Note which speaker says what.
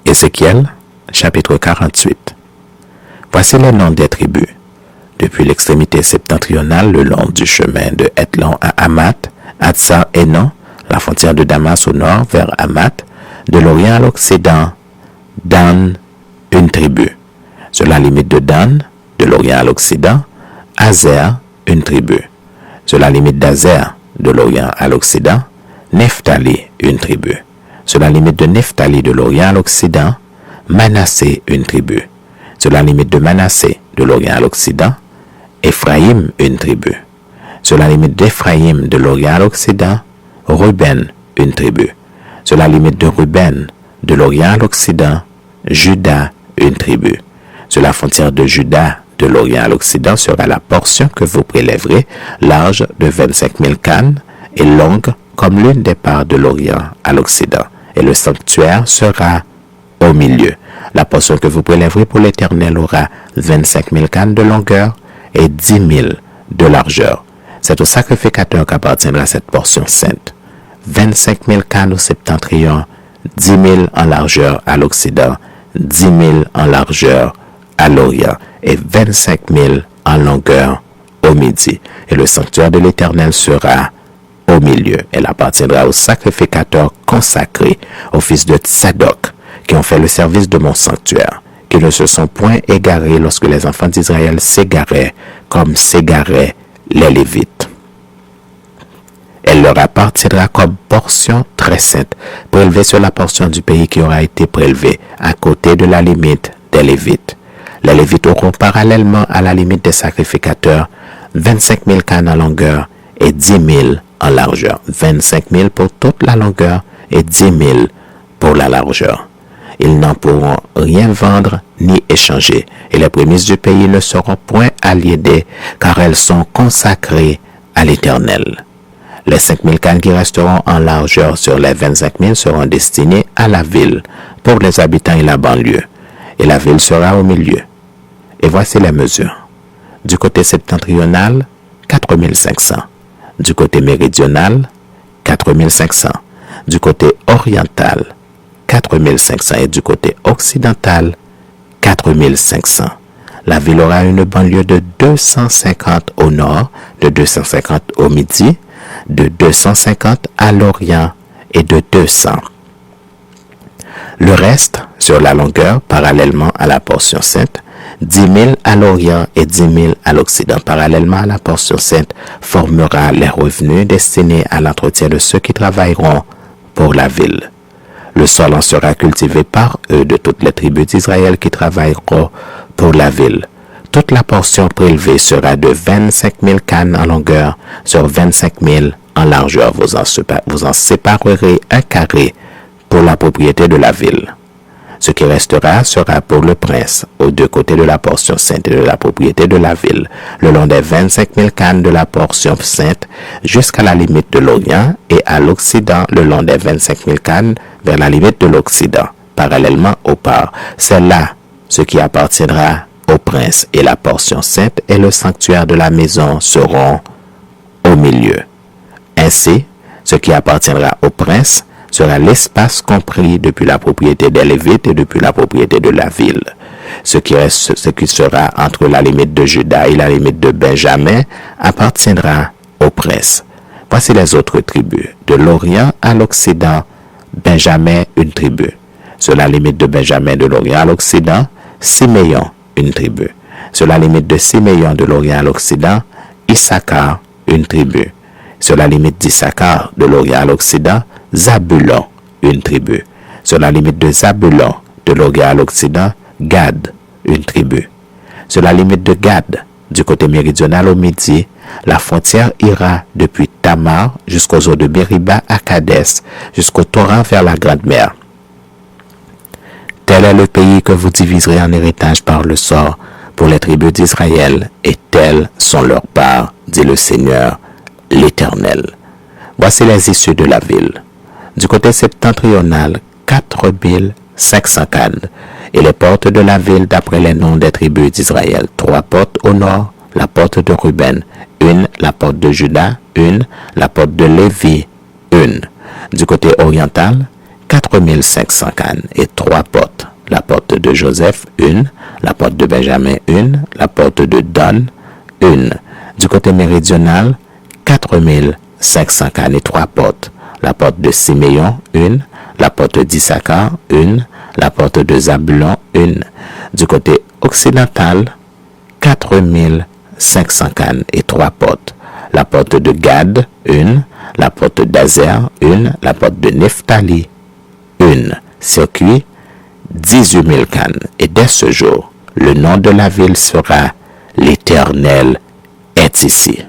Speaker 1: Ézéchiel, chapitre 48. Voici les noms des tribus. Depuis l'extrémité septentrionale, le long du chemin de Hethlon à Hamath, Hatsar Enon, la frontière de Damas au nord vers Hamath, de l'Orient à l'Occident, Dan, une tribu. Sur la limite de Dan, de l'Orient à l'Occident, Azer, une tribu. Sur la limite d'Azer, de l'Orient à l'Occident, Nephtali, une tribu. Sur la limite de Nephtali, de l'Orient à l'Occident, Manassé, une tribu. Sur la limite de Manassé, de l'Orient à l'Occident, Éphraïm, une tribu. Sur la limite d'Éphraïm, de l'Orient à l'Occident, Ruben, une tribu. Sur la limite de Ruben, de l'Orient à l'Occident, Juda, une tribu. Sur la frontière de Juda, de l'Orient à l'Occident, sera la portion que vous prélèverez, large de 25 000 cannes et longue comme l'une des parts de l'Orient à l'Occident. Et le sanctuaire sera au milieu. La portion que vous prélèverez pour l'Éternel aura 25 000 cannes de longueur et 10 000 de largeur. C'est au sacrificateur qu'appartiendra cette portion sainte. 25 000 cannes au septentrion, 10 000 en largeur à l'Occident, 10 000 en largeur à l'Orient et 25 000 en longueur au midi. Et le sanctuaire de l'Éternel sera au milieu. Elle appartiendra aux sacrificateurs consacrés, aux fils de Tsadok, qui ont fait le service de mon sanctuaire, qui ne se sont point égarés lorsque les enfants d'Israël s'égaraient, comme s'égaraient les Lévites. Elle leur appartiendra comme portion très sainte, prélevée sur la portion du pays qui aura été prélevée à côté de la limite des Lévites. Les Lévites auront parallèlement à la limite des sacrificateurs 25 000 cannes en longueur et 10 000 en largeur. 25 000 pour toute la longueur et 10 000 pour la largeur. Ils n'en pourront rien vendre ni échanger, et les prémices du pays ne seront point aliénées, car elles sont consacrées à l'Éternel. Les 5 000 cannes qui resteront en largeur sur les 25 000 seront destinées à la ville, pour les habitants et la banlieue, et la ville sera au milieu. Et voici les mesures. Du côté septentrional, 4 500. Du côté méridional, 4 500. Du côté oriental, 4 500 et du côté occidental, 4 500. La ville aura une banlieue de 250 au nord, de 250 au midi, de 250 à l'orient et de 200. Le reste, sur la longueur, parallèlement à la portion sainte, 10 000 à l'orient et 10 000 à l'occident, parallèlement à la portion sainte, formera les revenus destinés à l'entretien de ceux qui travailleront pour la ville. Le sol en sera cultivé par eux de toutes les tribus d'Israël qui travailleront pour la ville. Toute la portion prélevée sera de 25 000 cannes en longueur sur 25 000 en largeur. Vous en séparerez un carré pour la propriété de la ville. Ce qui restera sera pour le prince, aux deux côtés de la portion sainte et de la propriété de la ville, le long des 25 000 cannes de la portion sainte jusqu'à la limite de l'Orient et à l'Occident, le long des 25 000 cannes vers la limite de l'Occident, parallèlement au part. C'est là ce qui appartiendra au prince, et la portion sainte et le sanctuaire de la maison seront au milieu. Ainsi, ce qui appartiendra au prince sera l'espace compris depuis la propriété des Lévites et depuis la propriété de la ville. Ce qui sera entre la limite de Juda et la limite de Benjamin appartiendra au prince. Voici les autres tribus. De l'Orient à l'Occident, Benjamin, une tribu. Sur la limite de Benjamin de l'Orient à l'Occident, Siméon, une tribu. Sur la limite de Siméon de l'Orient à l'Occident, Issachar, une tribu. Sur la limite d'Issachar de l'Orient à l'Occident, Zabulon, une tribu. Sur la limite de Zabulon de l'Orient à l'Occident, Gad, une tribu. Sur la limite de Gad, du côté méridional au midi, la frontière ira depuis Tamar jusqu'aux eaux de Bériba à Kadès, jusqu'au torrent vers la Grande Mer. Tel est le pays que vous diviserez en héritage par le sort pour les tribus d'Israël, et telles sont leurs parts, dit le Seigneur, l'Éternel. Voici les issues de la ville. Du côté septentrional, 4 500 cannes, et les portes de la ville d'après les noms des tribus d'Israël. 3 portes au nord, la porte de Ruben, 1, la porte de Juda, 1, la porte de Lévi, 1. Du côté oriental, 4500 cannes et 3 portes. La porte de Joseph, 1. La porte de Benjamin, 1. La porte de Don, 1. Du côté méridional, 4500 cannes et 3 portes. La porte de Siméon, 1. La porte d'Issachar, 1. La porte de Zabulon, 1. Du côté occidental, 4500 cannes et 3 portes. La porte de Gad, 1. La porte d'Azer, 1. La porte de Nephtali, 1. Circuit, 18 000 cannes. Et dès ce jour, le nom de la ville sera l'Éternel est ici.